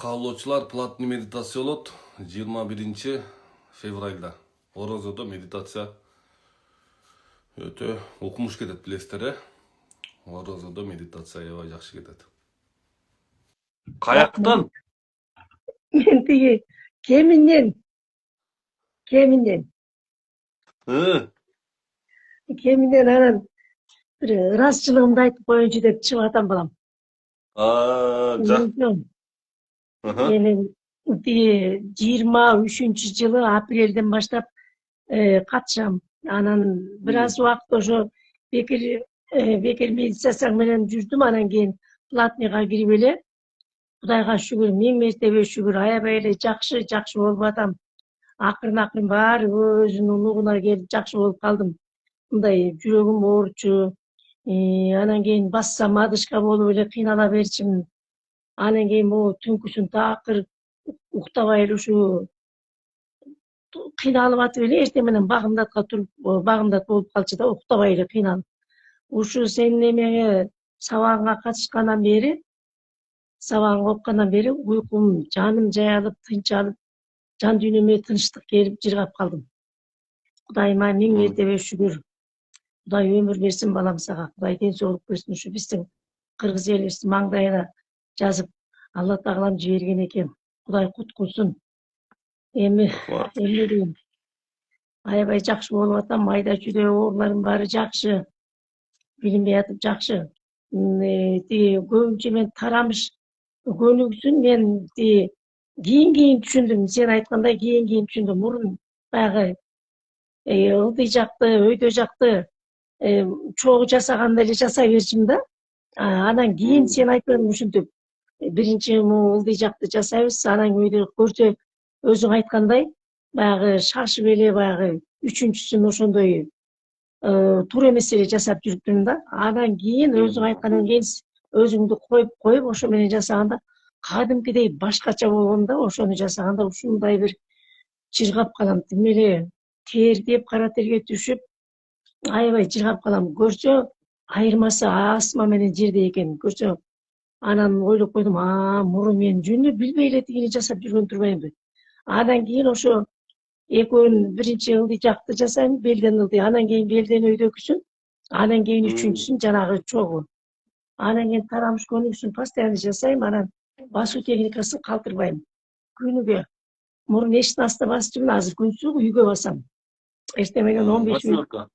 Каалоочулар платный медитация болот 21 февралда. Орозодо медитация өтө укмуш кетет, билесиздер, Орозодо медитация аябай жакшы кетет. Каяктан? Мен тиги Кеминден анан бир ырасчылыгымды айтып коеюнчу деп чыгып атам балам. Мен тиги 23-жылы апрелден баштап катышам. Анан бир аз убакыт ошо бекер медитация менен жүрдүм. Анан кийин платныйга кирип эле Кудайга шүгүр, миң мертебе шүгүр, аябай эле жакшы болуп атам. Акырын баары өзүнүн улугуна келип жакшы болуп калдым. Мындай жүрөгүм ооручу, анан кийин бассам адышка болуп эле кыйнала берчүмүн. Анан кийин могу түнкүсүн такыр уктабай эле ушу кыйналып атып эле эртең менен багымдат болуп калчу да, уктабай эле кыйналып. Ушу сенин эмеңе сабагыңа катышкандан бери, сабагыңа окугандан бери уйкум жаным жаялып, тынчалып, жан дүйнөмө тынчтык келип жыргап калдым. Кудайыма миң мертебе шүгүр. Кудай өмүр берсин балам сага. Кудай ден соолук берсин. Ушу биздин кыргыз элибиздин маңдайына жазып Алла Тағалам жиберген экен. Кудай куткусун. Эми дейм. Аябай жакшы болуп атам. Майда чүйдө ооруларым баары жакшы. Билинбей атып жакшы. Тиги көбүнчө мен тарамыш көнүгүсүн мен кийин түшүндүм. Сен айткандай кийин түшүндүм. Мурун баягы ылдый жакты, өйдө жакты чогуу жасаганда эле жасай берчүмүн да. Анан кийин сен айткан ушинтип биринчи ылдый жакты жасайбыз, анан өйдө көрсө өзүң айткандай баягы шашып эле баягы үчүнчүсүн ошондой туура эмес эле жасап жүрүптүрмүн да. Анан кийин өзүң айткандан кийин өзүңдү коюп ошо менен жасаганда кадимкидей башкача болгон да. Ошону жасаганда ушундай бир жыргап калам. Тим эле тердеп, кара терге түшүп, аябай жыргап калам. Көрсө айырмасы асма менен жердей экен. Көрсө анан ойлоп койдум, мурун мен жөнү билбей эле тигини жасап жүргөн турбаймынбы. Андан кийин ошо экөөнүн биринчи ылдый жакты жасайм, белден ылдый, анан кийин белден өйдөкүсүн, анан кийин үчүнчүсүн жанагы чогуу. Анан кийин тарамыш көнүгүсүн постоянно жасайм, анан басуу техникасын калтырбайм. Күнүгө мурун эшиктин астына басып жүрмүн, азыр күнсү үйгө басам. Эртең менен 15 мүнөт.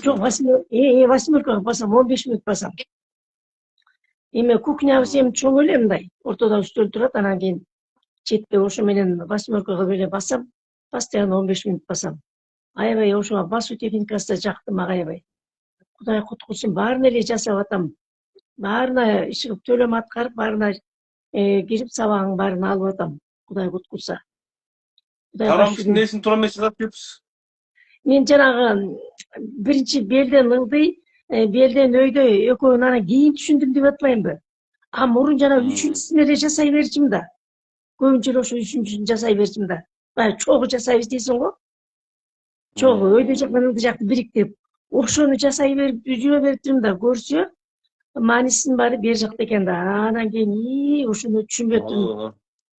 Жок, 8 басам, 15 мүнөт басам. Эми кухнябыз эми чоң эле мындай, ортодо үстөл турат, анан кийин четте ошо менен 8 кылып эле басам, постоянно 15 мүнөт басам. Аябай ошо басуу техникасы да жакты мага аябай. Кудай куткусун, баарын эле жасап атам. Баарына ишигип төлөм аткарып, баарына кирип сабагын баарын алып атам. Кудай куткуса. Тарамыштын несин туура эмес жасап жүрүпсүз? Мен жанагы биринчи белден ылдый, белден өйдө экөөнүн анан кийин түшүндүм деп атпаймынбы? Мурун жана үчүнчүсүн эле жасай берчүмүн да. Көбүнчө ошо үчүнчүсүн жасай берчүмүн да. Баягы чогуу жасайбыз дейсиң го? Чогуу өйдө жак менен ылдый жакты бириктирип, ошону жасай берип жүрө бериптирмин да. Көрсө маанисинин баары бер жакта экен да. Анан кийин ушуну түшүнбөптүрмүн.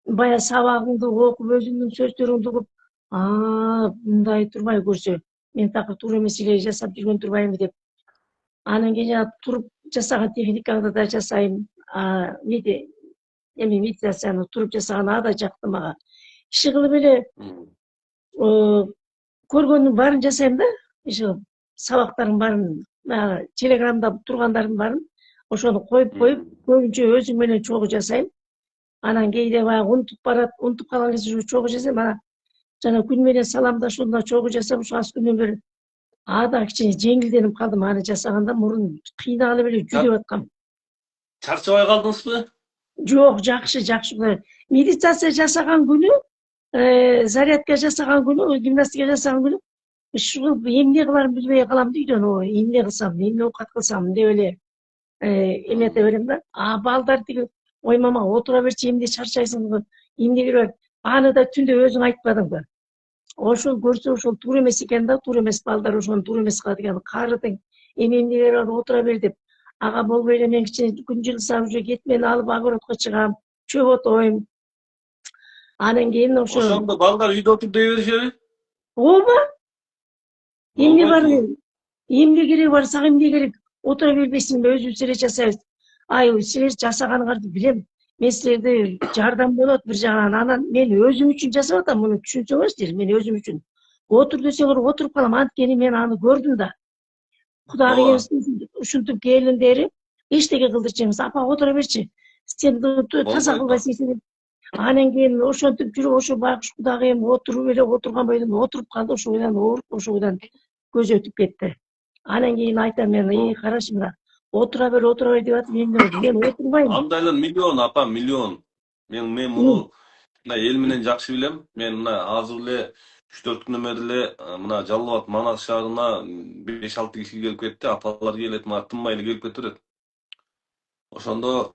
Бая сабагыңды окуп, өзүңдүн сөздөрүңдү угуп, мындай турбай көрсө, мен такыр туура эмес эле жасап жүргөн турбаймынбы деп. Анан кийин туруп жасаган техникаңды да жасайм. Эми медитацияны туруп жасаган да жакты мага. Иши кылып эле көргөндүн баарын жасайм да. Иши сабактардын баарын, телеграмда тургандардын баарын ошону коюп, көбүнчө өзүм менен чогуу жасайм. Анан кээде баягы унутуп калган кезде чогуу жасайм. Анан жана күн менен саламдашууну чогуу жасап, ушу аз күндөн бери да кичине жеңилденип калдым аны жасаганда. Мурун кыйналып эле жүдөп аткам. Чарчабай калдыңызбы? Жок, жакшы. Медитация жасаган күнү, зарядка жасаган күнү, гимнастика жасаган күнү ушул эмне кыларымды билбей калам да үйдөн. Эмне кылсам, эмне оокат кылсам деп эле эмете берем да. Балдар тиги ой мама отура берчи, эмне чарчайсың, эмне керек. Аны да түндө өзүң айтпадыңбы? Ошол көрсө ошол туура эмес экен да, туура эмес балдар ошону туура эмес кылат экен. Карыдың, эмне керек отура бер деп. Ага болбой эле мен кичине күн жылыса уже кетмени алып огородко чыгам. чөп отойм. Анан кийин ошо Ошондо балдар үйдө отуруп дей беришеби? ооба, эмне бар Болбойтубу? эмне кереги бар, сага эмне керек? Отура бербейсиңби? Өзүбүз эле жасайбыз. Ай, силер жасаганыңарды билем. Мен силерде жардам болот бир жагынан. Анан мен өзүм үчүн жасап атам, муну түшүнсөңүзчү, мен өзүм үчүн. Отур десеңер отуруп калам, анткени мен аны көрдүм да. Кудагы Ооба. ушинтип келиндери эчтеке кылдырчу эмес. Апа отура берчи. Сен таза Болбойт. кылбайсың сен. Анан кийин ошентип жүрүп, ошо байкуш кудагыйым отуруп эле отурган бойдон отуруп калды, ошол бойдон ооруп, ошол бойдон көзү өтүп кетти. Анан кийин айтам мен, карашы мына, отура бер деп атып, мен отурбайм. Андайлар миллион апа, миллион. Мен муну мына эл менен жакшы билем. Мен мына азыр эле 3-4 күнөн бери эле мына Жалал Абад Манас шаарына 5-6 киши келип кетти. Апалар келет, мына тынбай эле келип кетирет. Ошондо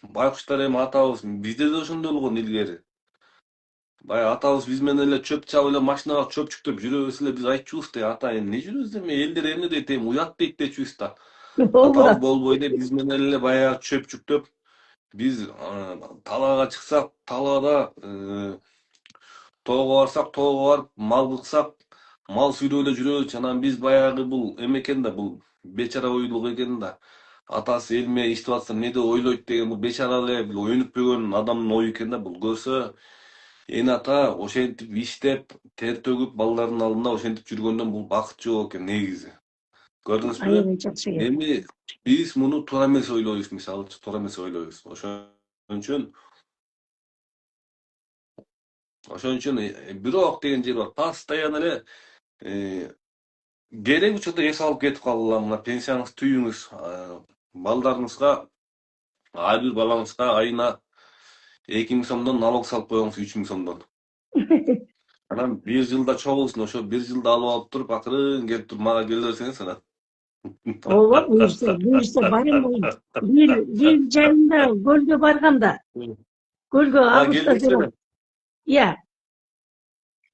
байкуштар эми атабыз, бизде да ошондой болгон илгери. Баягы атабыз биз менен эле чөп чабып эле машинага чөп чүктөп жүрөбүз эле, биз айтчубуз да, ата эмне жүрөбүз эми, элдер эмне дейт, эми уят дейт дечүбүз да. Атабыз болбой эле биз менен эле баягы чөп чүктөп, биз талаага чыксак, талаада тоого барсак, тоого барып, мал быксак, мал сүйрөп эле жүрөбүз. Анан биз баягы бул эме экен да, бул бечара ойлук экен да. Атасы эл менен иштеп атса эмне деп ойлойт деген, бул бечара эле бул өнүкпөгөн адамдын ою экен да, бул көрсө эне ата ошентип иштеп, тер төгүп, балдардын алдында ошентип жүргөндөн бул бакыт жок экен негизи. Көрдүңүзбү? Аябай жакшы экен. Эми биз муну туура эмес ойлойбуз, мисалы, туура эмес ойлойбуз. Ошон үчүн бирок деген жер бар. Постоянно эле керек учурда эс алып кетип калгыла, мына пенсияңызды түйүңүз, балдарыңызга, ар бир балаңызга айына 2000 сомдон налог салып коюңуз, 3000 сомдон. Анан бир жылда чогулсун, ошо бир жылда алып туруп, акырын келип туруп мага келе берсеңиз анан. Ооба, буюрса барем. Бир жайында көлгө барганда, көлгө августта Келдиңиз Иә,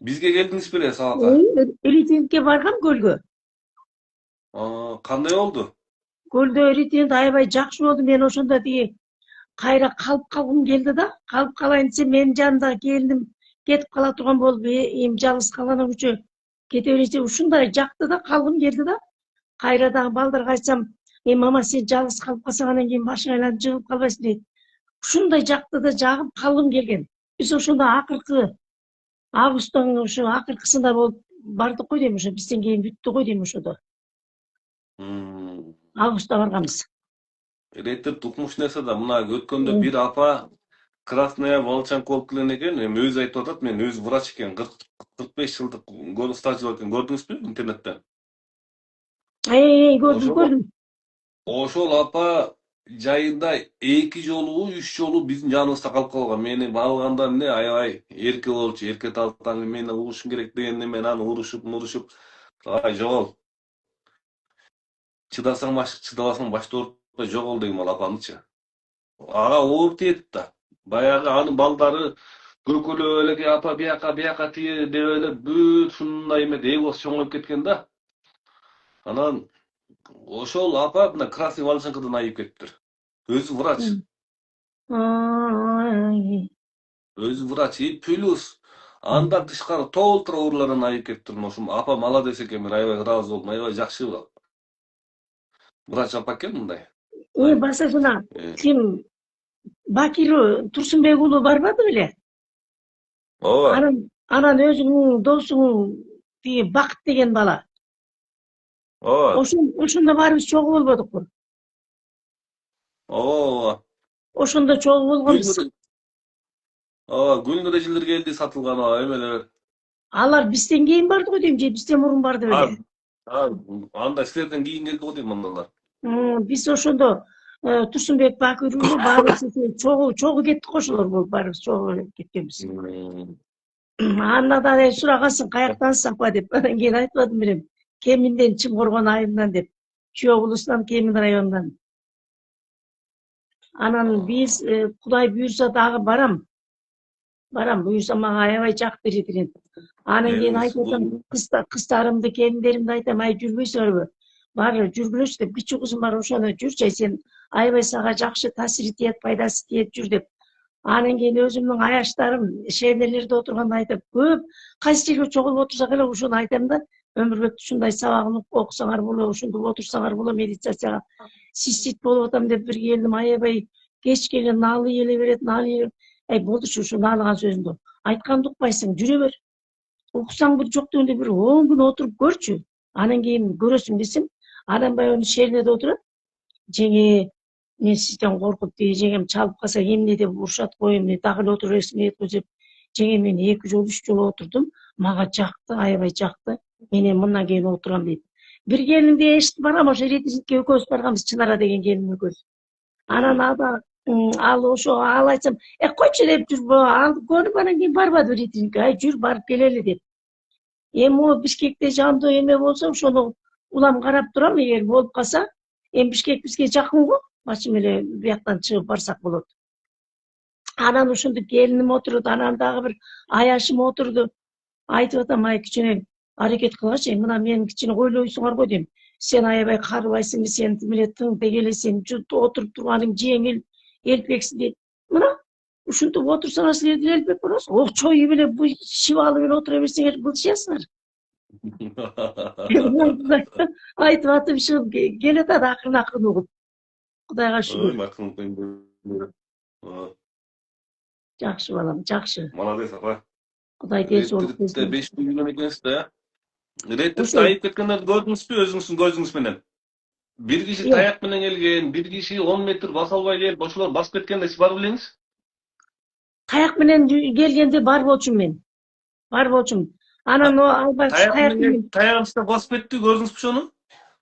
бизге келдиңиз беле сабакка? Эритингке баргам көлгө. Кандай болду? Көлдө эритинд аябай жакшы болду. Мен ошондо тиги кайра калып калгым келди да. Калып калайын десем, менин жанымдагы келиним кетип кала турган болуп, эми жалгыз калган үчүн кете берейин. Ушундай жакты да, калгым келди да. Кайра дагы балдарга айтсам, мама сен жалгыз калып калсаң анан кийин башың айланып жыгылып калбайсың дейт. Ушундай жакты да жагып калгым келген. Биз ошондо акыркы августтун ошо акыркысында болуп бардык го дейм, ошо бизден кийин бүттү го дейм ошодо. Августта барганбыз. Реттеп укмуш нерсе да, мына өткөндө бир апа красная волчанка болуп келген экен, эми өзү айтып атат, мен өзү врач экен, 45 жылдык стажы бар экен, көрдүңүзбү интернеттен? Көрдүм. Ошол апа жайында 2 жолу, 3 жолу биздин жаныбызда калып калган. Мени алганда эмне, аябай эрке болчу, эрке тартаң, мени урушуң керек дегенде мен аны урушуп, ай жогол. Чыдасаң чыдабасаң башты ооруп жогол дегем ал апанычы. Ага ооруп тиет да. Баягы анын балдары көкөлөп эле апа бияка тие деп эле бүт ушундай эме эглос чоңоюп кеткен да. Анан ошол апа мына красный волчанкадан айып кетиптир. Өзү врач. Өзү врач. И плюс анда тышкары толтура оорулардан айып кетиптир. Ошо апа молодец экен, мен аябай ыраазы болдум. Аябай жакшы врач апа экен мындай. Басасына ким Бакир Турсунбек уулу барбады беле? Ооба. Анан өзүңүн досуң тиги Бакыт деген бала. Ооба. Ошондо баарыбыз чогуу болбодукпу? Ооба. Ошондо чогуу болгонбуз. Ооба, Гүлнур эжилер келди сатылган эмелер. Алар бизден кийин барды го дейм, же бизден мурун барды беле? Анда силерден кийин келди го дейм андалар. Биз ошондо Турсунбек Бакыр уулу баарыбыз чогуу кеттик го, ошолор болуп баарыбыз чогуу кеткенбиз. Андан сурагансың каяктансың апа деп. Анан кийин айтып атам берем. Кеминден, Чымкоргон айылынан деп. Чүй облусунан Кемин районунан. Анан биз Кудай буйрса дагы барам, буйрса мага аябай жакты эритинд. Анан кийин айтып атам, кыздарымды, келиндеримди айтам, ай жүрбөйсүңөрбү? Баары жүргүлөчү деп, кичүү кызым бар, ошону жүрчү, сен аябай сага жакшы таасири тиет, пайдасы тиет жүр деп. Анан кийин өзүмдүн аяштарым шенелерде отурганда айтып, көп кайсы жерге чогулуп отурсак эле ошону айтам да, өмүрбекти ушундай сабагын окусаңар болот, ушинтип отурсаңар болот, медитацияга систит болуп атам деп бир келдим, аябай кечке эле наалый эле берет, наалый. Болдучу ушу наалыган сөзүндө айтканды укпайсың, жүрө бер. Уксаң бир жок дегенде бир 10 күн отуруп көрчү. Анан кийин көрөсүң десем, анан баягы шернеде отурат. Жеңе, мен сизден коркуп, тиги жеңем чалып калса эмне деп урушат го, эмне дагы эле отура бересиң деп, жеңем мен 2 жолу 3 жолу отурдум. Мага жакты, аябай жакты. Мен эми мындан кийин отурам дейт. Бир келинди эшитип барам, ошо ретингке экөөбүз барганбыз, Чынара деген келин экөөбүз. Анан ал ошо ал айтсам, койчу деп жүрбө, ал көрүп анан кийин барбады ретингке. Жүр барып келели деп. Эми могу Бишкекте жандуу эме болсо ошону улам карап турам, эгер болуп калса. Эми Бишкек бизге жакын го, башым эле бияктан чыгып барсак болот. Анан ушинтип келиним отурду, анан дагы бир аяшым отурду. Айтып атам, кичине аракет кылгачы, мына мени кичине ойлойсуңар го дейм. Сен аябай карыбайсың, сен тим эле тың тегелесиң, отуруп турганың жеңил, элпексиң дейт. Мына ушинтип отурсаңар силер деле элпек болосуңар. Чойуп эле бу шибалып эле отура берсеңер былчыясыңар. Айтып атып чыгып келатат акырын угуп. Кудайга шүгүр. Жакшы балам, жакшы. Молодец, апа. Кудай денсаулык берсин. 5 күн жүргөн экенсиз да. Реттирипте айып кеткендерди көрдүңүзбү өзүңүздүн көзүңүз менен? Бир киши таяк менен келген, бир киши 10 метр баса албай келип, ошолор басып кеткенде сиз барып элеңиз? Таяк менен келгенде бар болчумун мен. Бар болчумун. Анан албай таягын басып кетти, көрдүңүзбү ошону?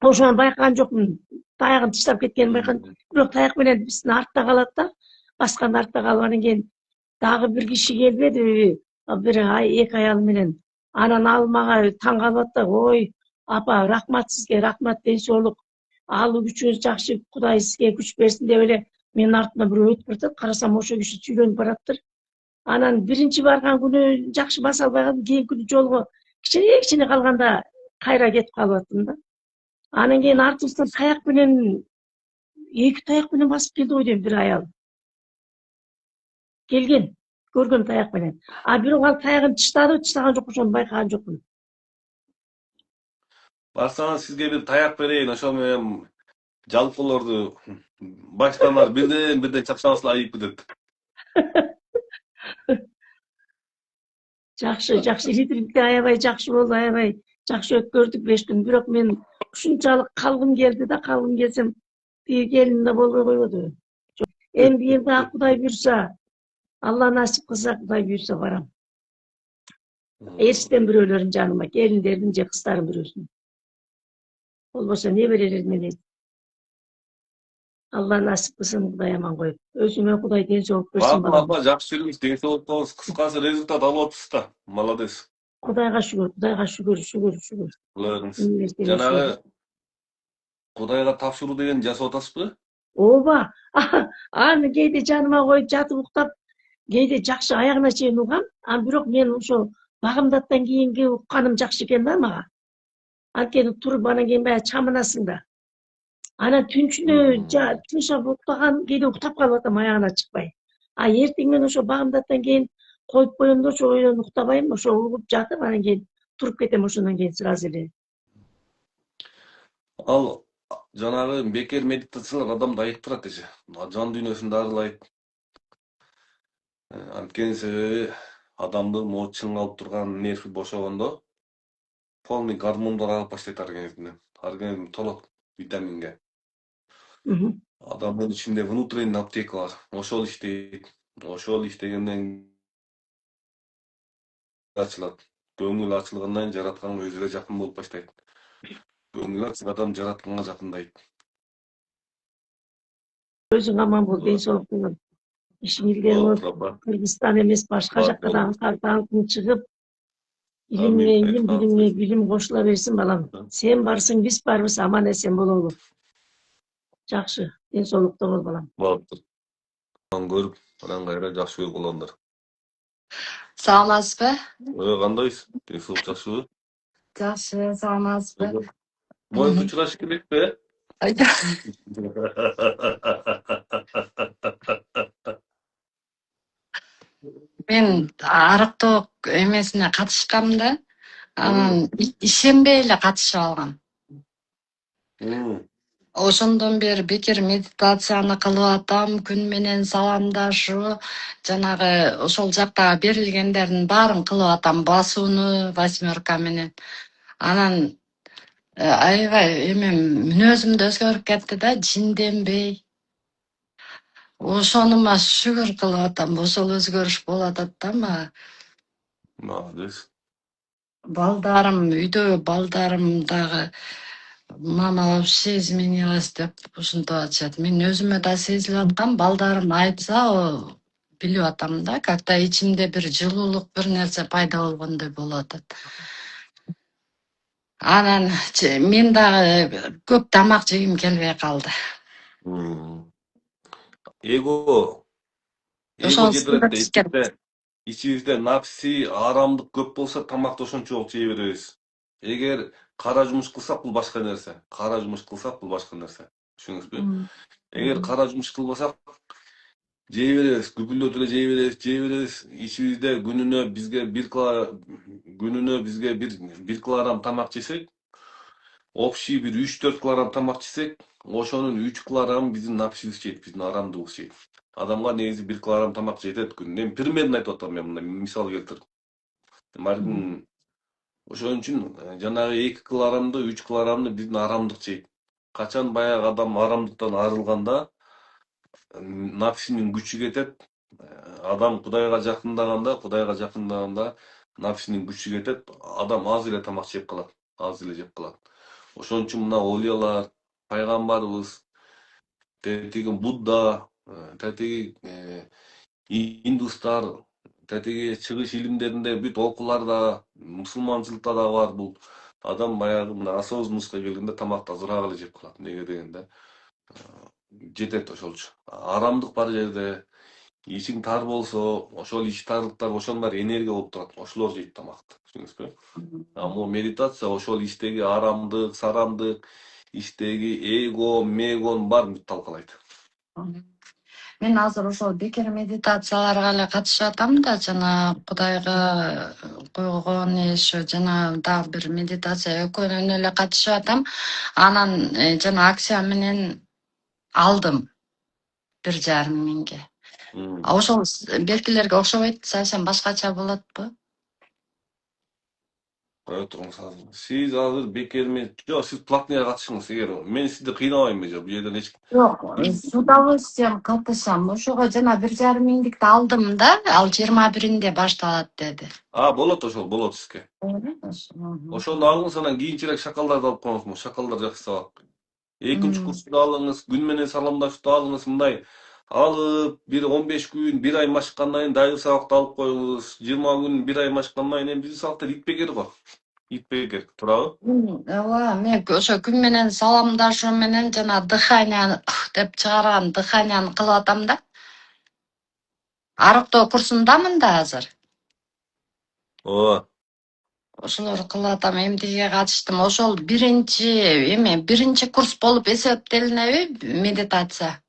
Ошону байкаган жокмун. Таягын таштап кеткенин байкадым. Бирок таяк менен биздин артта калат да. Баскан артта калып анан кийин дагы бир киши келбедиби? Бир 2 аял менен. Анан ал мага таң калып атты. Ой, апа, рахмат сизге, рахмат, денсаулык. Алуу күчүңүз жакшы, Кудай сизге күч берсин деп эле менин артымдан бирөө өтүп баратат. Карасам ошо киши сүйлөнүп бараттыр. Анан биринчи барган күнү жакшы баса албай калдым, кийинки күнү жолго кичине калганда кайра кетип калып аттым да. Анан кийин артыбыздан таяк менен 2 таяк менен басып келди го дейм, бир аял. Келген, көргөм таяк менен. Бирок ал таягын тыштаган жок, ошону байкаган жокмун. Барсаңыз сизге бир таяк берейин, ошол менен жалпыларды баштан бирден чапсаңыз айып кетет. Жакшы, ритритте аябай жакшы болду, аябай жакшы өткөрдүк 5 күн. Бирок мен ушунчалык калгым келди да, калгым келсем тиги келин да болбой койбоду. Эми дагы Кудай буйрса, Алла насип кылса, Кудай буйрса барам. Эрстен бирөөлөрүн жаныма, келиндердин же кыздардын бирөөсүн. Болбосо не берер элем? Алла насип кылсын, Кудай аман коюп. Өзүмө Кудай денсаулык берсин балам. Апа, жакшы жүрүңүз, денсаулык болуңуз, кыскасы результат алып атпсыз да. Молодец. Кудайга шүгүр. Жанагы Кудайга тапшыруу деген жасап атасызбы? Ооба. Аны кээде жаныма коюп жатып уктап, кээде жакшы аягына чейин угам. Бирок мен ошо багымдаттан кийинки укканым жакшы экен да мага. Анткени туруп анан кийин баягы чамынасың да. Анан түнчүнө тынчап уктаган, кээде уктап калып атам аягына чыкпай. Эртең мен ошо багымдаттан кийин коюп коем да, ошо ойдон уктабайм, ошо угуп жатып анан кийин туруп кетем ошондон кийин сразу эле. Ал жанагы бекер медитациялар адамды айыктырат эже. Жан дүйнөсүн дарылайт. Анткени себеби адамды могу чыңалып турган нерви бошогондо полный гормондор агып баштайт организмден. Организм толот витаминге. Адамдын ичинде внутренний аптека бар. Ошол иштейт. Ошол иштегенден ачылат. Көңүл ачылгандан жараткан өзү эле жакын болуп баштайт. Көңүл ачык адам жаратканга жакындайт. Өзүң аман бол, денсаулык менен. Ишиң илгери болуп, Кыргызстан эмес, башка жакка дагы таңкың чыгып, илимге билим кошула берсин балам. Сен барсың, биз барбыз, аман эсен бололу. Жакшы, денсаулукта бол балам. Болуптур. Көрүп, анан кайра жакшы көрүп калгандар. Саламатсызбы? Кандайсыз? Денсаулык жакшыбы? Жакшы, саламатсызбы? Моюнду учурашыш керекпи? Мен арыктоо эмесине катышкам да. Анан Hmm. ишенбей эле катышып алгам. Hmm. Ошондон бери бекер медитацияны кылып атам, күн менен саламдашуу, жанагы ошол жакта берилгендердин баарын кылып атам, басууну восьмерка менен. Анан аябай мүнөзүм да өзгөрүп кетти да, жинденбей. Ошонума шүгүр кылып атам, ошол өзгөрүш болуп атат да мага. Молодец. Балдарым дагы мама вообще изменилась деп ушинтип атышат. Мен өзүмө да сезилип аткам, балдарым айтса билип атам да, как-то ичимде бир жылуулук бир нерсе пайда болгондой болуп атат. Анан мен дагы көп тамак жегим келбей калды. Hmm. Эго Ошону жетирет да сүйлөтүш керек. ичибизде напси, арамдык көп болсо тамакты ошончолук жей беребиз. Эгер кара жумуш кылсак бул башка нерсе. Кара жумуш кылсак бул башка нерсе. Түшүнүңүзбү? Эгер кара жумуш кылбасак жей беребиз, күпүлдөп эле жей беребиз. Ичибизде күнүнө бизге бир килограмм тамак жесек, общий бир 3-4 килограмм тамак жесек, ошонун 3 килограммы биздин напсибиз жейт, биздин арамдыгыбыз жейт. Адамга негизи 1 килограмм тамак жетет күнүнө. Эми примерно айтып атам мен, мындай мисал келтирип. Ошон үчүн жанагы 2 килограммды, 3 килограммды биздин арамдык жейт. Качан баягы адам арамдыктан арылганда напсинин күчү кетет. Адам Кудайга жакындаганда напсинин күчү кетет. Адам аз эле тамак жеп калат. Аз эле жеп калат. Ошон үчүн мына олиялар, пайгамбарыбыз, тетиги Будда, тетиги индустар, тетиги чыгыш илимдеринде бүт окууларда, мусулманчылыкта да бар бул. Адам баягы мына осознанностько келгенде тамакты азыраак эле жеп калат. Неге дегенде жетет ошолчу. Арамдык бар жерде, ичиң тар болсо, ошол ич тарлыктар ошонун баары энергия болуп турат. Ошолор жейт тамакты. Түшүнүңүзбү? Могу медитация ошол ичтеги арамдык, сарамдык, ичтеги эго, мегонун баарын бүт талкалайт. Мен азыр ошол бекер медитацияларга эле катышып атам да, жана Кудайга койгон иш, жана дагы бир медитация экөөнүнө эле катышып атам. Анан жана акция менен алдым 1,5 миңге. Ошол белгилерге окшобойт, совсем башкача болотпу? Кое туруңуз азыр. Сиз азыр бекерме? Жок, сиз платныйга катышыңыз. Эгер мен сизди кыйнабайм жок, бул жерден эч Жок, с удовольствием катышам. Ошого жана 1,5 миңдикти алдым да, ал 21-inde башталат деди. болот ошол, болот сизге. Ошону алыңыз, анан кийинчерээк шакалдарды алып коюңуз. Шакалдар жакшы сабак. Экинчи курсту алыңыз, күн менен саламдашууну алыңыз, мындай алып, бир 15 күн, 1 ай машыккандан кийин дайыр сабакты алып коюңуз. 20 күн, 1 ай машыккандан кийин эми биздин сабактар итбекер го. Итбекер, туурабы? Ооба, мен ошо күн менен саламдашуу менен жана дыхание деп чыгарган дыханияны кылып атам да. Арыктоо курсундамын да азыр. Ооба. Ошолорду кылып атам, эмтиге катыштым. Ошол биринчи курс болуп эсептелинеби медитация?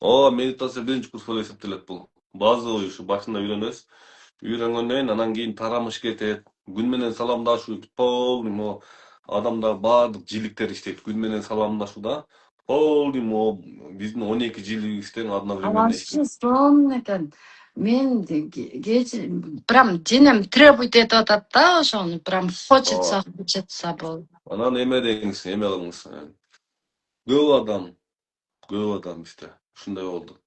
Медитация биринчи курс болуп эсептелет бул. Базовый ушу башында үйрөнөбүз. Үйрөнгөндөн кийин анан кийин тарамыш кетет. Күн менен саламдашуу полный могу адамда баардык жиликтер иштейт. Күн менен саламдашууда полный могу биздин 12 жилибиз тең одновременно иштейт. Вообще сонун экен. Мен прям денем требует этип атат да ошону. Прям хочется болуп. Анан эме деңиз, эме кылыңыз. Көп адам бизде ушундай болду.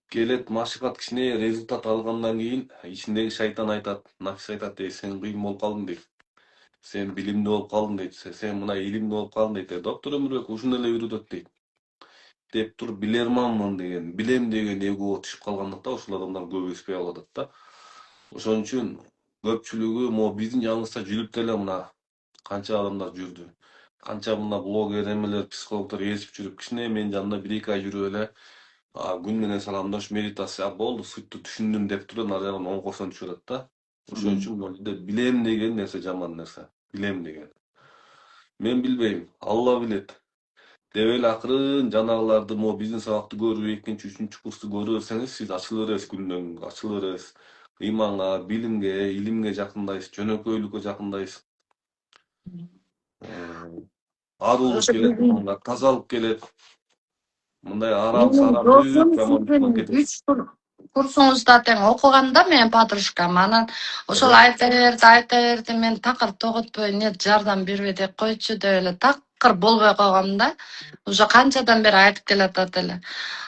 Келет машыгат кичине результат алгандан кийин ичиндеги шайтан айтат, нафс айтат, сен кыйын болуп калдың дейт. Сен билимдүү болуп калдың дейт. Сен мына илимдүү болуп калдың дейт. Доктор Өмүрбек ушуну эле үйрөтөт дейт. Деп туруп билем деген эго түшүп калгандыктан ушул адамдар көп өспөй алып атат да. Ошон үчүн көпчүлүгү могу биздин жаныбызда жүрүп деле мына канча адамдар жүрдү. Канча мына блогер эмелер, психологдор ээрчип жүрүп, кичине менин жанымда 1-2 ай жүрүп эле күн менен саламдаш, медитация болду, суйтту түшүндүм деп туруп ары жагын оңгосон түшүп атат да. Ошон үчүн бул жерде билем деген нерсе жаман нерсе. Билем деген. Мен билбейм, Алла билет. деп эле акырын жанагыларды могу биздин сабакты көрүп, экинчи, үчүнчү курсту көрүп берсеңиз, сиз ачыла бересиз күндөн күнгө, ачыла бересиз. Ыйманга, билимге, илимге жакындайсыз, жөнөкөйлүккө жакындайсыз. Арулук Ошо келет мага, тазалык келет. Мындай арам менин сарам досум бүт жамандыктан сиздин кетет. 3 курсуңузда тең окуганда менин подружкам анан ошол айта берди, мен такыр тоготпой нет жардам бербей деп койчу деп эле такыр болбой койгом да. Уже канчадан бери айтып келатат эле.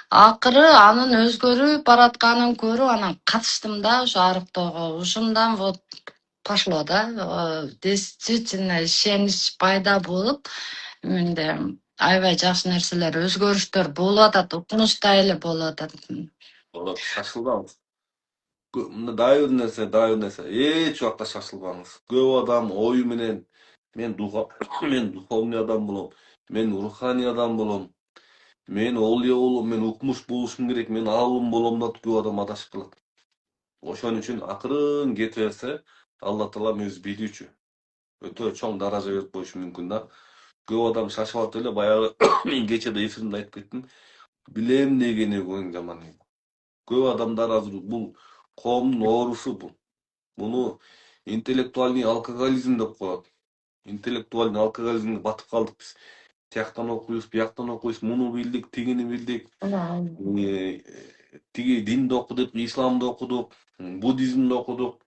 Акыры анын өзгөрүп баратканын көрүп анан катыштым да ошо арыктоого. Ушундан вот пошло да. Действительно ишенич пайда болуп менде аябай жакшы нерселер, өзгөрүштөр болуп атат, укмуштай эле болуп атат. Болот, шашылбаңыз. Дайыр нерсе, эч убакта шашылбаңыз. Көп адам ою менен мен мен духовный адам болом, мен руханий адам болом, мен олия болом, мен укмуш болушум керек, мен алым болом деп көп адам адашып калат. Ошон үчүн акырын кете берсе, Алла Таалам өзү билүүчү. Өтө чоң даража берип коюшу мүмкүн да. Көп адам шашып атып эле баягы мен кече да эфиринде айтып кеттим. Билем деген эң жаман. Көп адамдар азыр бул коомдун оорусу бул. Муну интеллектуальный алкоголизм деп коет. Интеллектуальный алкоголизмге батып калдык биз. Тияктан окуйбуз, бияктан окуйбуз, муну билдик, тигини билдик. Тиги динди окудук, исламды окудук, буддизмди окудук,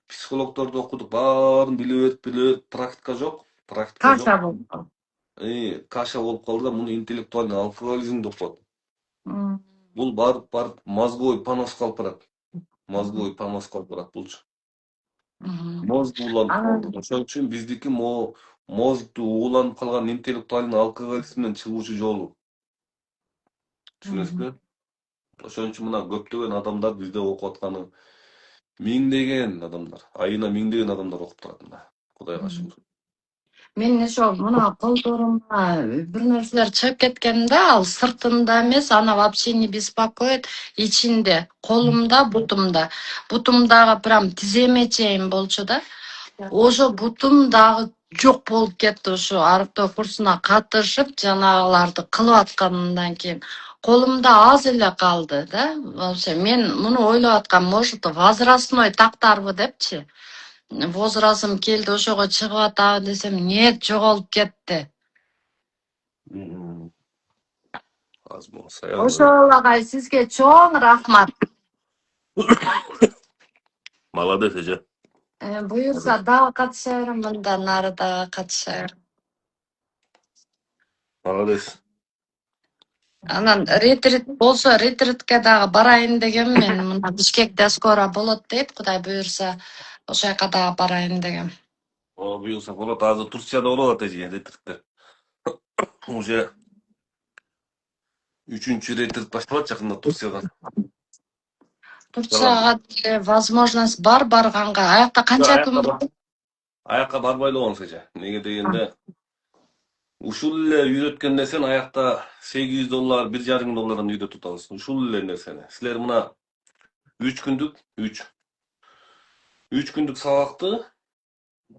психологдорду окудук, баарын биле берип, практика жок. Каша болду. Каша болуп калды да, муну интеллектуальный алкоголизм деп коет. Мгм. Бул барып мозговой понос калып барат. Мозговой понос калып барат булчу. Мозгу уланып калды. Ошон үчүн биздики мозгу уланып калган интеллектуальный алкоголизмден чыгуучу жолу. Түшүнөсүзбү? Ошон үчүн мына көптөгөн адамдар бизде окуп атканы миңдеген адамдар, айына миңдеген адамдар окуп турат мына. Кудайга шүгүр. Мен ошо мына колдорума бир нерселер чыгып кеткенде ал сыртында эмес, аны вообще не беспокоит, ичинде, колумда, бутумда. Бутум дагы прям тиземе чейин болчу да. Ошо бутум дагы жок болуп кетти ошо арыктоо курсуна катышып, жанагыларды кылып аткандан кийин. Колумда аз эле калды да. Вообще мен муну ойлоп аткам, может, возрастной тактарбы депчи. Возрастым келди ошого чыгып атабы десем, нет, жоголуп кетти. Аз болса Ошол агай сизге чоң рахмат. Молодец эже. Буюрса дагы катыша берем, мындан ары дагы катыша берем. Молодец. Анан ретрит болсо ретритке дагы барайын дегем мен. Мына Бишкекте скоро болот дейт, Кудай буюрса ошол жака дагы барайын дегем. Буюрса болот, азыр Турцияда болот эже ретриттер. Уже 3-чү ретрит башталат жакында Турцияда. Турцияга возможность бар барганга. Аякта канча күн болот? Аякка барбай эле болсо эже. Неге дегенде ушул эле үйрөткөн нерсени аякта $800, $1,500 үйрөтүп атабыз. Ушул эле нерсени. Силер мына 3 күндүк сабакты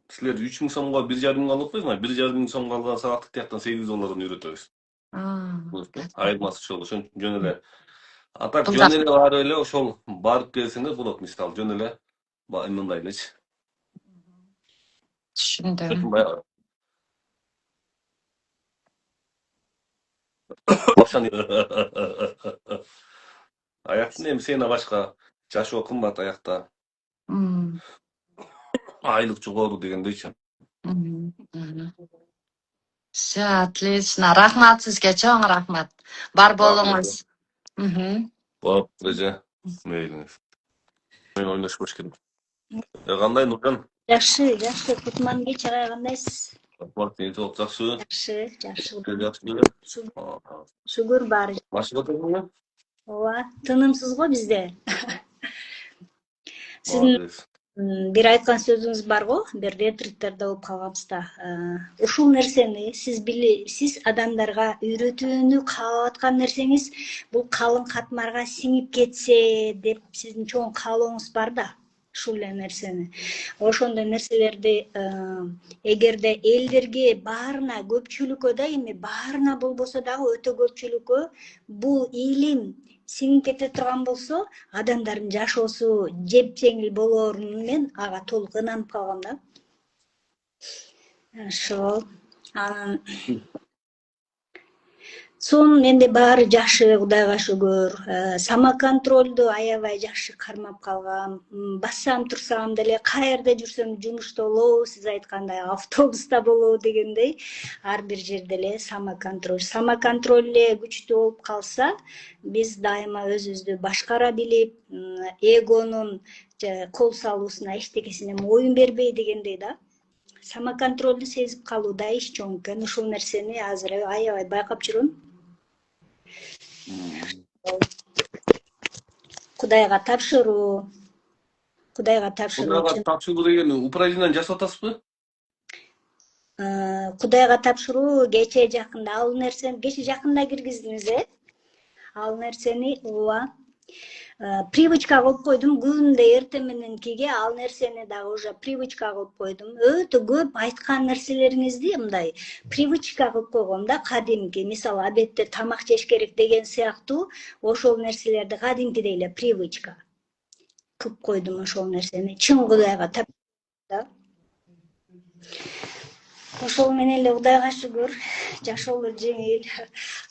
силер 3000 сомго 1,5 алып атпайсыңар? 1,5 сомго алган сабакты тияктан $800 үйрөтөбүз. Айырмасы ошол. Ошон үчүн жөн эле. А так жөн эле барып эле ошол барып келсеңер болот, мисалы жөн эле мындай элечи. Түшүндүм. Аяктын эми сени башка жашоо кымбат аякта. Айлык жогору дегендейчи. Все отлично. Рахмат сизге, чоң рахмат. Бар болуңуз. Болуп, эже. Мейлиңиз. Мен ойношуп керек. Кандай Нуржан? Жакшы, кутман кеч, агай кандайсыз? Рахмат, денсаулык жакшы. Жакшы. Шүгүр бар. Машина турбуңбу? Ооба, тынымсыз го бизде. Сиздин бир айткан сөзүңүз бар го, бир ретриттерде болуп калганбыз да. Ушул нерсени сиз адамдарга үйрөтүүнү каалап аткан нерсеңиз бул калың катмарга сиңип кетсе деп сиздин чоң каалооңуз бар да. ушул эле нерсени. Ошондой нерселерди эгерде элдерге баарына көпчүлүккө да эми баарына болбосо дагы өтө көпчүлүккө бул илим сиңип кете турган болсо, адамдардын жашоосу жепжеңил болоорун мен ага толук ынанып калгам да. Ошол. Анан сонун менде баары жакшы, Кудайга шүгүр. Самоконтролду аябай жакшы кармап калгам. Бассам турсам деле, каерде жүрсөм жумушта болобу, сиз айткандай автобуста болобу дегендей, ар бир жерде эле самоконтроль. Самоконтроль эле күчтүү болуп калса, биз дайыма өзүбүздү башкара билип, эгонун кол салуусуна, эчтекесине моюн бербей дегендей да. Самоконтролду сезип калуу да иш чоң экен. Ушул нерсени азыр аябай байкап жүрөм. Кудайга тапшыруу. Кудайга тапшыруу. Кудайга тапшыруу деген упражнение жасап атасызбы? Кудайга тапшыруу кече жакында ал нерсени кече жакында киргиздиңиз, Ал нерсени ооба привычка кылып койдум. Күндө эртең менен кийге ал нерсени дагы уже привычка кылып койдум. Өтө көп айткан нерселериңизди мындай привычка кылып койгом да, кадимки. Мисалы, обедте тамак жеш керек деген сыяктуу ошол нерселерди кадимкидей эле привычка кылып койдум ошол нерсени. Чын Кудайга тапшырдым. Ошол менен эле Кудайга шүгүр, жашоолор жеңил.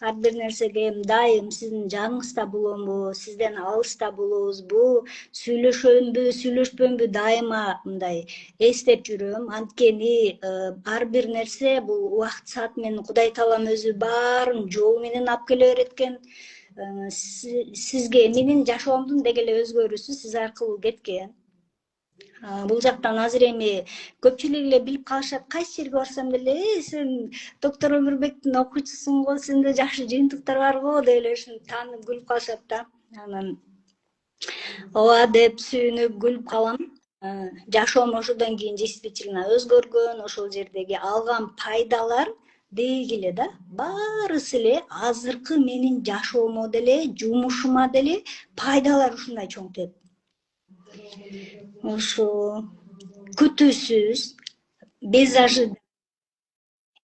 Ар бир нерсеге дайым сиздин жаныңызда боломбу, сизден алыста болобузбу, сүйлөшөмбү, сүйлөшпөмбү дайыма мындай эстеп жүрөм. Анткени ар бир нерсе бул убакыт саат менен Кудай таалам өзү баарын жол менен алып келе берет экен. Сизге менин жашоомдун деги эле өзгөрүүсү сиз аркылуу кеткен. Бул жактан азыр эми көпчүлүк эле билип калышат. Кайсы жерге барсам деле, сен доктор Өмүрбектин окуучусуң го, сенде жакшы жыйынтыктар бар го деп эле ушинтип таанып күлүп калышат да. Анан ооба деп сүйүнүп күлүп калам. Жашоом ошондон кийин действительно өзгөргөн, ошол жердеги алган пайдалар дейгиле да. Баарысы эле азыркы менин жашоомо деле, жумушума деле пайдалар ушундай чоң теп. Ошо күтүүсүз, без ожидания,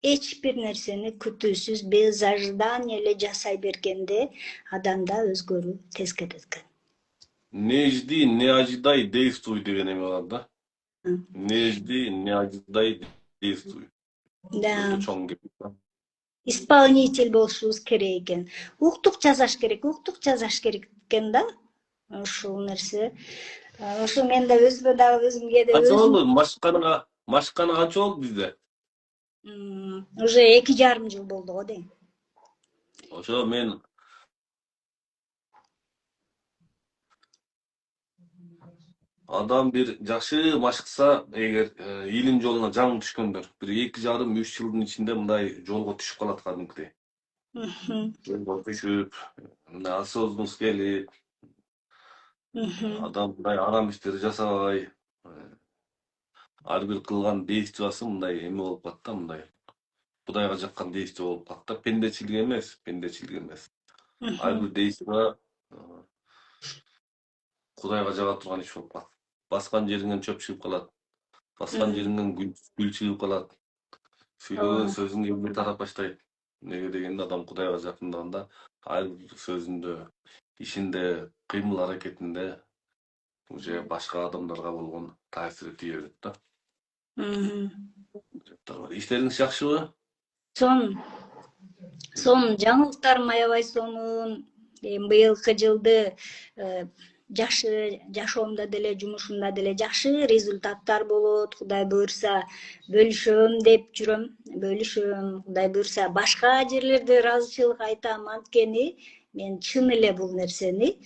эч бир нерсени күтүүсүз, без ожидания эле жасай бергенде адамда өзгөрүү тез кетет экен. Не жди, не ожидай, действуй деген эме бар да. Не жди, не ожидай, действуй. Да. Өтө чоң кеп. Исполнитель болушубуз керек экен. Уктук жазаш керек экен да. Ошол нерсе. Ошо мен да өзүмө дагы өзүмгө да Канча өзүм болду? Машыкканы канча болду бизде? уже 2,5 жыл болду го дейм. Ошо мен адам бир жакшы машыкса, эгер илим жолуна жаңы түшкөндөр, бир 2,5–3 жылдын ичинде мындай жолго түшүп калат кадимкидей. Жолго түшүп, мындай осознанность келип, адам мындай арам иштерди жасабай, ар бир кылган действиясы мындай эме болуп калат да, мындай Кудайга жаккан действие болуп калат да. Пендечилик эмес. Ар бир действие Кудайга жаба турган иш болуп калат. Баскан жериңен чөп чыгып калат. Баскан жериңен гүл чыгып калат. Сүйлөгөн сөзүң эмне тарап баштайт. Неге дегенде адам Кудайга жакындаганда ар бир сөзүндө, ишинде, кыймыл аракетинде уже башка адамдарга болгон таасири тие берет да. Иштериңиз жакшыбы? Сонун жаңылыктарым аябай сонун. Быйылкы жылды жакшы жашоомдо деле, жумушумда деле жакшы результаттар болот. Кудай буйрса бөлүшөм деп жүрөм. Кудай буйрса башка жерлерде ыраазычылык айтам. Анткени мен чын эле бул нерсени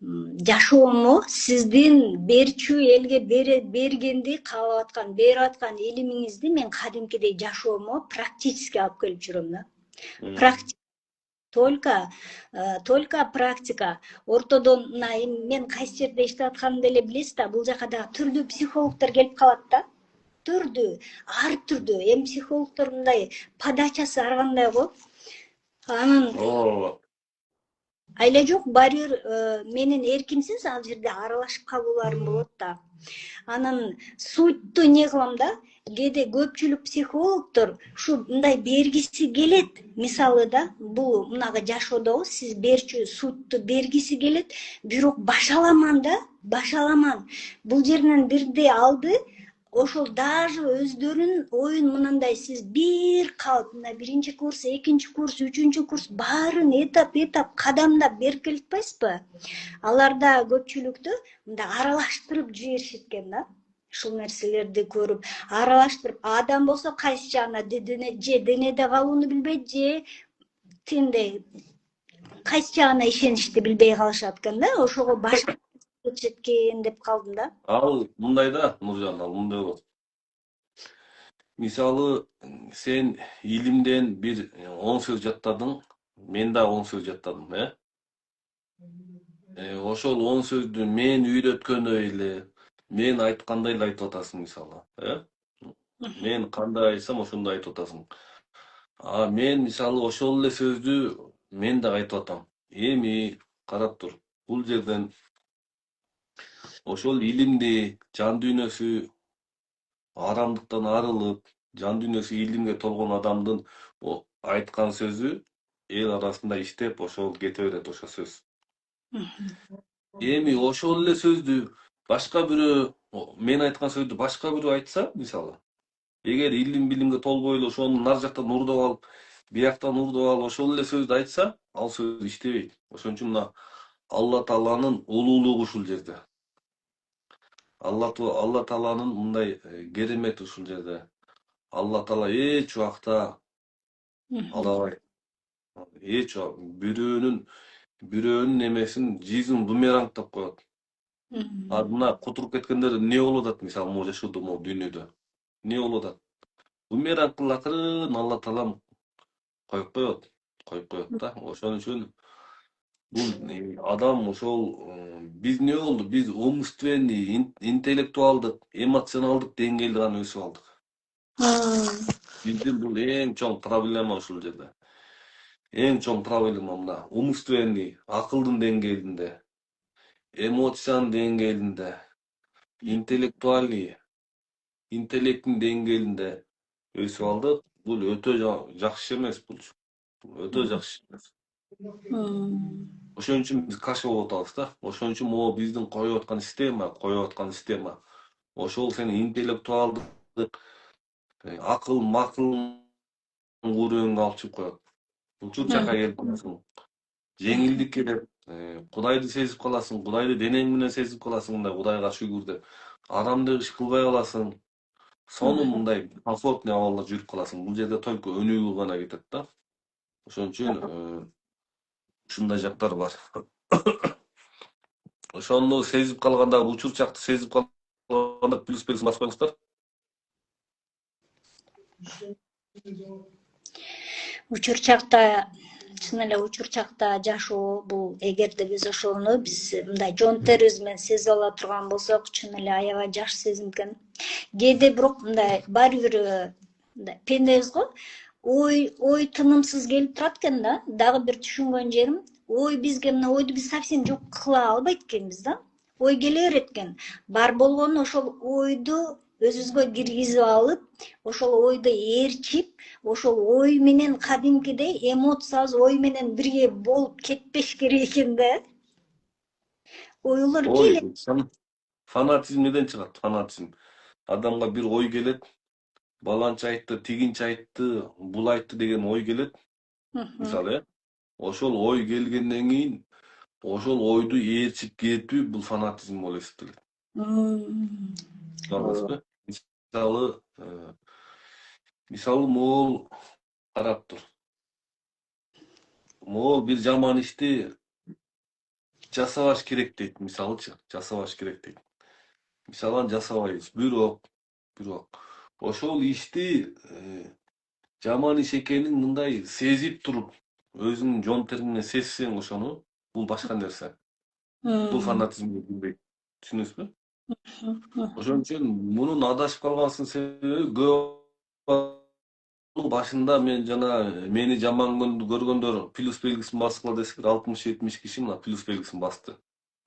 жашоомо сиздин берчү элге бергенди каалап аткан, берип аткан илимиңизди мен кадимкидей жашоомо практически алып келип жүрөм да. Только практика. Ортодон мен кайсы жерде иштеп атканымды эле билесиз да, бул жака дагы түрдүү психологдор келип калат да. Ар түрдүү. Эми психологдор мындай подачасы ар кандай го. Анан Айла жок, баары бир менин эркимсиз ал жерде аралашып калууларым болот да. Анан суйтту не кылам да, кээде көпчүлүк психологдор ушу мындай бергиси келет. Мисалы да, бул мунага жашоодобу сиз берчү суйтту бергиси келет, бирок баша аламан да, баша аламан. Бул жеринен бирди алды, ошол даже өздөрүнүн оюн мынандай сиз бир калып, мына биринчи курс, экинчи курс, үчүнчү курс баарын этап кадамдап берип келатпайсызбы? Аларда көпчүлүктү мындай аралаштырып жиберишет экен да. Ушул нерселерди көрүп, аралаштырып, адам болсо кайсы жагына же денеде калууну билбейт, же тиндей кайсы жагына ишеништи билбей калышат экен да. Ошого баш кетишет экен деп калдым да. Ал мындай да, Нуржан, ал мындай болот. Мисалы, сен илимден бир 10 сөз жаттадың, мен да 10 сөз жаттадым, ошол 10 сөздү мен үйрөткөндөй эле, мен айткандай эле айтып атасың мисалы, Мен кандай айтсам ошондой айтып атасың. А мен мисалы ошол эле сөздү мен да айтып атам. Эми карап тур. Бул жерден ошол илимди, жан дүйнөсү арамдыктан арылып, жан дүйнөсү илимге толгон адамдын айткан сөзү эл арасында иштеп, ошол кете берет ошол сөз. Эми ошол эле сөздү башка бирөө, мен айткан сөздү башка бирөө айтса, мисалы, эгер илим билимге толбой эле ошону нар жактан урдуп алып, бияктан урдуп алып ошол эле сөздү айтса, ал сөз иштебейт. Ошон үчүн мына Алла Тааланын улуулугу ушул жерде. Алла Тааланын мындай керемети ушул жерде. Алла Таала эч убакта алдабайт. Эч бирөөнүн эмесин жизнь бумерангдап коет. А мына кутуруп кеткендер эмне болуп атат, мисалы, могу жашоодо, могу дүйнөдө? Эмне болуп атат? Бумеранг кылакырын Алла Таалам коюп коет да. Ошон үчүн бул адам ошол биз эмне болду? Биз умственный, интеллектуалдык, эмоционалдык деңгээлде гана өсүп алдык. Биздин бул эң чоң проблема ушул жерде. Эң чоң проблема мына умственный, акылдын деңгээлинде, эмоциянын деңгээлинде, интеллектуальный, интеллекттин деңгээлинде өсүп алдык. Бул өтө жакшы эмес, бул өтө жакшы эмес. Ошон үчүн биз каша болуп атабыз да. Ошон үчүн могу биздин коюп аткан система, ошол сени интеллектуалдык, акыл макыл уровеньге алып чыгып коет. Учурчакка келип каласың. Жеңилдик келет. Кудайды сезип каласың, Кудайды денең менен сезип каласың, мындай Кудайга шүгүр деп. Арамдык иш кылбай каласың. Сонун мындай комфортный абалда жүрүп каласың. Бул жерде только өнүгүү гана кетет да. Ошон үчүн ушундай жактар бар. Ошону сезип калганда, учурчакты сезип калганда плюс белгисин басып коюңуздар. Учурчакта, чын эле учурчакта жашоо бул, эгерде биз ошону мындай жон терибиз менен сезип ала турган болсок, чын эле аябай жакшы сезим экен. Кээде бирок мындай баары бир пендебиз го, ой тынымсыз келип турат экен да. Дагы бир түшүнгөн жерим, ой бизге мына ойду биз совсем жок кыла албайт экенбиз да. Ой келе берет экен. Бар болгону ошол ойду өзүбүзгө киргизип алып, ошол ойду ээрчип, ошол ой менен кадимкидей эмоциябыз ой менен бирге болуп кетпеш керек экен да. Ойлор келет. Фанатизм неден чыгат? Фанатизм. Адамга бир ой келет. Баланча айтты, тигинчи айтты, бул айтты деген ой келет. Мисалы, ошол ой келгенден кийин ошол ойду ээрчип кетүү бул фанатизм болуп эсептелет. Туурабызбы? Мисалы могул карап тур. Могул бир жаман ишти жасабаш керек дейт, мисалычы, жасабаш керек дейт. Мисалан жасабайбыз, бирок ошол ишти жаман иш экенин мындай сезип туруп, өзүңүн жон териңмен сезсең ошону, бул башка нерсе. Бул фанатизмге кирбейт. Түшүнүңүзбү? Ошон үчүн мунун адашып калганыбыздын себеби көп башында мен жана мени жаман көргөндөр плюс белгисин баскыла десек 60-70 киши мына плюс белгисин басты.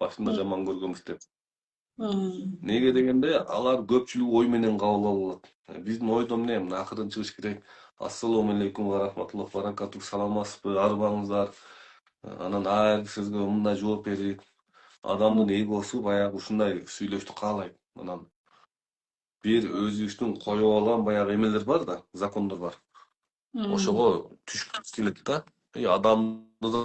Башында жаман көргөнбүз деп. Неге дегенде алар көпчүлүк ой менен кабыл алат. Биздин ойдо эмне? Мына акырын чыгыш керек. Ассаламу алейкум ва рахматуллахи ва баракатух. Саламатсызбы? Арыбаңыздар. Анан ар сөзгө мындай жооп берип, адамдын эгосу баягы ушундай сүйлөштү каалайт. Анан бир өзүбүздүн коюп алган баягы эмелер бар да, закондор бар. Ошого түшкүбүз келет да. Адамды да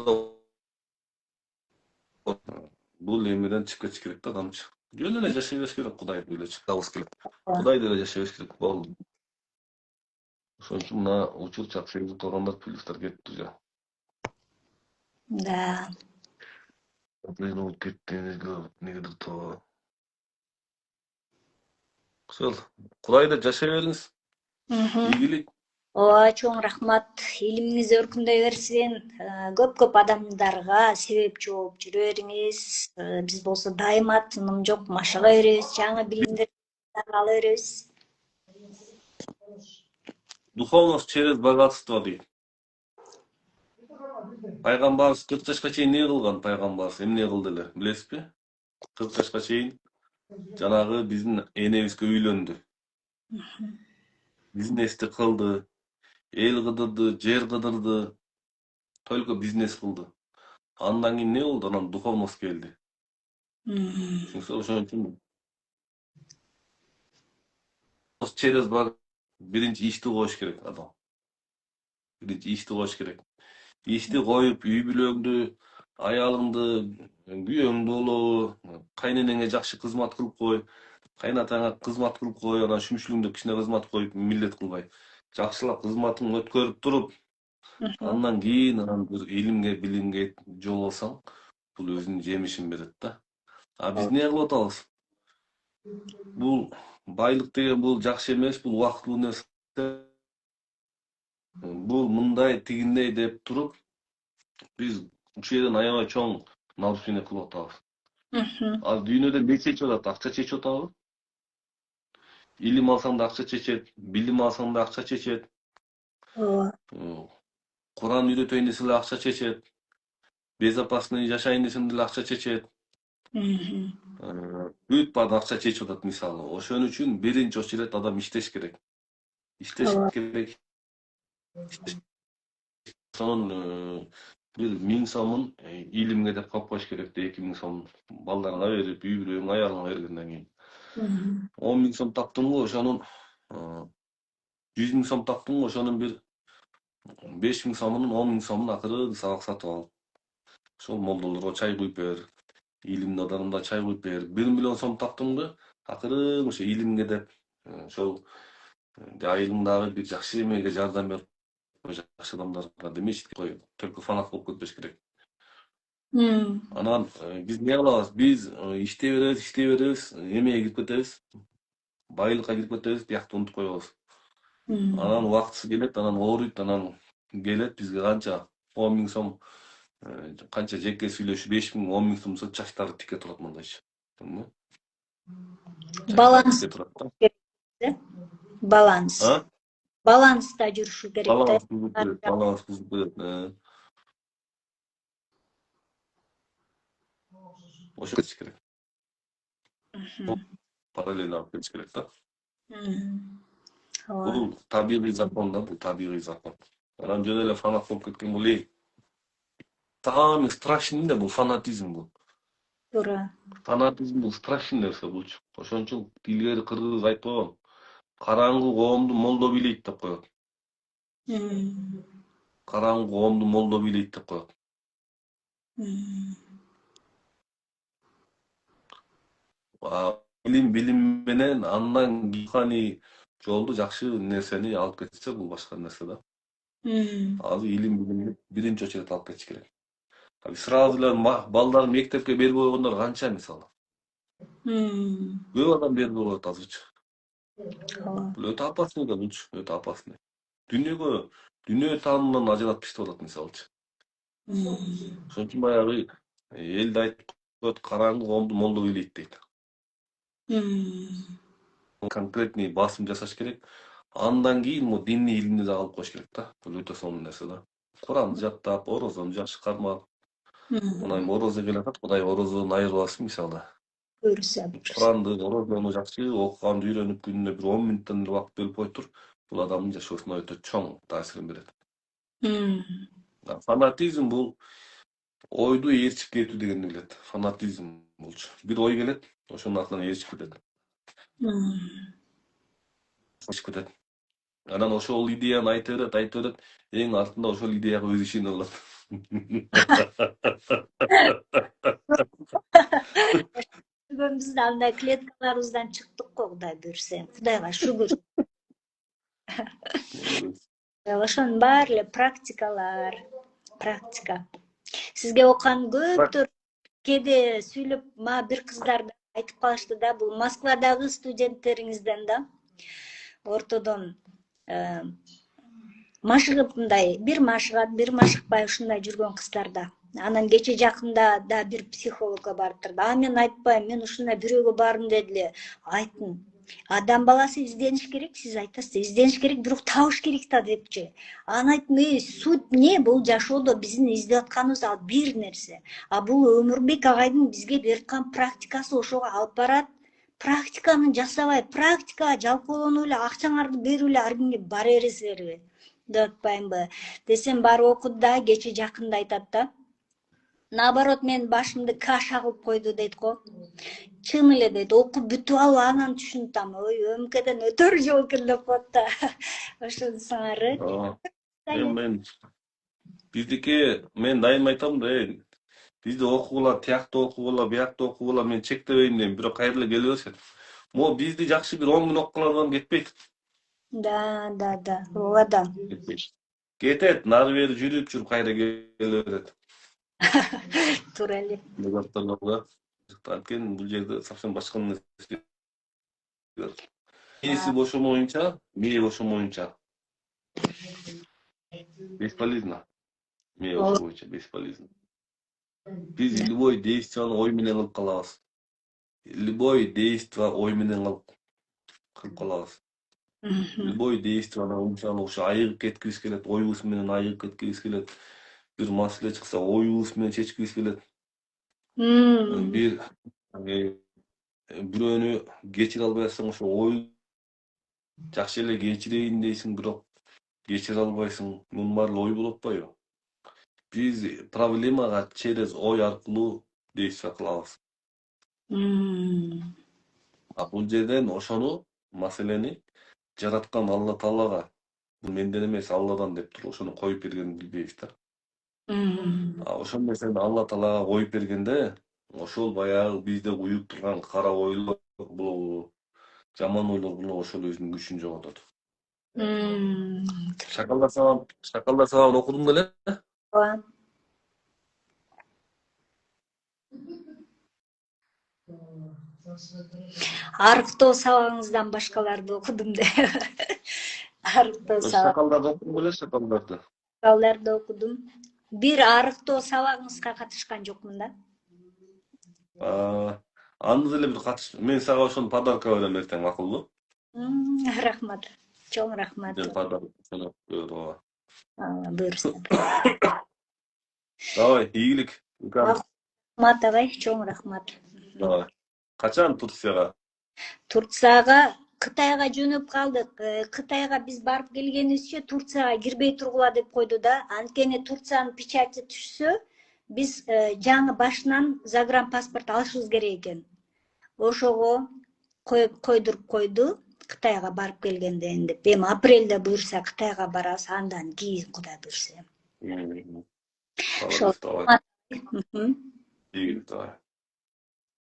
бул эмеден чыгып кетиш керек да адамчы. Жөн эле жашай бериш керек, Кудайды эле чыгабыз келет. Кудайды эле жашай бериш керек болду. Ошон үчүн мына учурчак сегиз тургандар плюстар кетти уже. Да. Мен ол кеткенге негедир то. Ошол Кудайда жашай бериңиз. Ийгилик. Ооба, чоң рахмат. Илимиңиз өркүндөй берсин. Көп адамдарга себепчи болуп жүрө бериңиз. Биз болсо дайыма тыным жок машыга беребиз, жаңы билимдерди ала беребиз. Духовность через богатство дейт. Пайгамбарыбыз 40 жашка чейин эмне кылган? Пайгамбарыбыз эмне кылды эле, билесизби? 40 жашка чейин жанагы биздин энебизге үйлөндү. Бизнести кылды, эл кыдырды, жер кыдырды, только бизнес кылды. Андан кийин эмне болду? Анан духовность келди. Ошон үчүн через биринчи ишти коюш керек адам. Биринчи ишти коюш керек. Ишти коюп, үй бүлөңдү, аялыңды, күйөөңдү болобу, кайненеңе жакшы кызмат кылып кой, кайнатаңа кызмат кылып кой, анан шүмшүлүңдө кичине кызмат коюп, милдет кылбай. Жакшылап кызматыңды өткөрүп туруп, андан кийин анан бир илимге, билимге жол алсаң, бул өзүнүн жемишин берет да. А биз эмне кылып атабыз? Бул байлык деген бул жакшы эмес, бул убактылуу нерсе. Бул мындай тигиндей деп туруп, биз ушул жерден аябай чоң нарушение кылып атабыз. Ал дүйнөдө эмне чечип атат? Акча чечип атабы? Илим алсаң да акча чечет, билим алсаң да акча чечет. Куран үйрөтөйүн десе эле акча чечет. Безопасный жашайын десең деле акча чечет. Бүт баары акча чечип атат мисалы. Ошон үчүн биринчи очередь адам иштеш керек. Иштеш керек. Сонун бир 1000 сомун илимге деп коюп коюш керек да, 2000 сом балдарыңа берип, үй бүлөң, аялыңа бергенден кийин. 10 000 сом таптыңбы, ошонун 100 000 сом таптыңбы, ошонун бир 5 000 сомунун 10 000 сомун акырын сабак сатып ал. Ошол молдолорго чай куюп бер. Илимдүү адамдарга чай куюп бер. 1 миллион сом таптыңбы, акырын ошо илимге деп ошол айылыңдагы бир жакшы эмеге жардам берип, жакшы адамдарга демешти кой, только фанат болуп кетпеш керек. Анан биз эмне кылабыз? Биз иштей беребиз, эмеге кирип кетебиз, байлыкка кирип кетебиз, биякты унутуп коебуз. Анан убактысы келет, анан ооруйт, анан келет бизге канча 10 000 сом, канча жеке сүйлөшүп 5 000, 10 000 сом чачтары тике турат мындайча. Баланс баланс. Баланста жүрүшү керек да. Баланс бузуп кетет. Ошо кетиш керек. Параллельно алып кетиш керек да. Бул табигый закон да, бул табигый закон. Анан жөн эле фанат болуп кеткен бул самый страшный да, бул фанатизм бул. Туура. Фанатизм бул страшный нерсе булчу. Ошон үчүн илгери кыргыз айтып койгон. Караңгы коомду молдо бийлейт деп коет. Караңгы коомду молдо бийлейт деп коет. Билим менен андан кийин жолду жакшы нерсени алып кетсе бул башка нерсе да. Азыр илим билимди биринчи очередь алып кетиш керек. Сразу эле балдарын мектепке бербей койгондор канча мисалы. Көп адам бербей коет азырчы. Бул өтө опасный да, булчу, өтө опасный. Дүйнө таанымынан ажыратып иштеп атат мисалычы. Ошон үчүн баягы элди айтып коет, караңгы коомду молдо бийлейт дейт. Конкретный басым жасаш керек. Андан кийин мо диний илимди да алып коюш керек да. Бул өтө сонун нерсе да. Куранды жаттап, орозону жакшы кармап, мына эми орозо келатат, Кудай орозодон айырбасын мисалы. Буюрса. Куранды, орозону жакшы окуганды үйрөнүп күнүнө бир 10 мүнөттөн эле убакыт бөлүп кой тур. Бул адамдын жашоосуна өтө чоң таасирин берет. Фанатизм бул ойду ээрчип кетүү дегенди билет. Фанатизм болчу. Бир ой келет, ошонун артынан ээрчип кетет. Анан ошол идеяны айта берет, эң артында ошол идеяга өзү ишене калат. Biz de андай клеткаларыбыздан чыктык го, Кудай буюрса. Кудайга шүгүр. Ошонун баары эле практикалар, практика. Сизге окуган көптөр кээде сүйлөп, мага бир кыздар айтып калышты да, бул Москвадагы студенттериңизден да. Ортодон машыгып мындай бир машыгат, бир машыкпай ушундай жүргөн кыздарда. Анан кече жакында да бир психологко барып турду. Мен айтпайм, мен ушундай бирөөгө бардым деди эле. Айттым. Адам баласы издениш керек, сиз айтасыз, издениш керек, бирок табыш керек да депчи. Анан айттым, суть эмне? Бул жашоодо биздин издеп атканыбыз ал бир нерсе. А бул Өмүрбек агайдын бизге берип аткан практикасы ошого алып барат. Практиканы жасабай, практика жалпылануу эле акчаңарды берүү эле ар кимге бара бересиңерби деп атпаймынбы десем, барып окуду да кече жакында айтат да. Наоборот, мен башымды каша кылып койду дейт го. Чын эле дейт, окуп бүтүп алып анан түшүнүп, ой, ÖMKден өтөр жол экен деп коет да. Ошонусуңары. Мен биздики, мен дайым айтам да, бизди окугула, тиякта окугула, биякта окугула, мен чектебейм дейм, бирок кайра эле келе беришет. Мо бизди жакшы бир 10 күн окугандан кетпейт. Да, ооба да. Кетет, нары бери жүрүп кайра келе берет. Туура эле. Анткени бул жерде совсем башка нерсе. Мээси бошомоюнча, мээ бошомоюнча бесполезно. Мээ бошомоюнча бесполезно. Биз любой действияны ой менен кылып калабыз. Любой действие ой менен кылып калабыз. Любой действияны ошо айыгып кеткибиз келет, оюбуз менен айыгып кеткибиз келет. Бир маселе чыкса, оюбуз менен чечкибиз келет. Бирөөнү кечире албай атсаң, ошо ой жакшы эле кечирейин дейсиң, бирок кечире албайсың. Мунун баары ой болуп атпайбы? Биз проблемага через ой аркылуу действие кылабыз. Бул жерден ошону маселени жараткан Алла Таалага, бул менден эмес, Алладан деп туруп ошону коюп бергенин билбейбиз да. Ошол нерсени Алла Таалага коюп бергенде, ошол баягы бизде уюп турган кара ойлор болобу, жаман ойлор болобу, ошол өзүнүн күчүн жоготот. Шакалдар сабагын окудуң беле? Ооба. Арыктоо сабагыңыздан башкаларды окудум деп. Арыктоо сабак. Шакалдарды окудуң беле, шакалдарды? Шакалдарды окудум. Бир арыктоо сабагыңызга катышкан жокмун да. Аны деле бир мен сага ошону подарка берем эртең, макулбу? Рахмат. Чоң рахмат. Буюрса. Давай, ийгилик. Рахмат агай, чоң рахмат. Давай. Качан Турцияга? Турцияга, Кытайга жөнөп калдык. Кытайга биз барып келгенибизче Турцияга кирбей тургула деп койду да. Анткени Турциянын печати түшсө, биз жаңы башынан загранпаспорт алышыбыз керек экен. Ошого койдуруп койду. Кытайга барып келгенден деп. Эми апрелде буюрса Кытайга барабыз, андан кийин Кудай буюрса.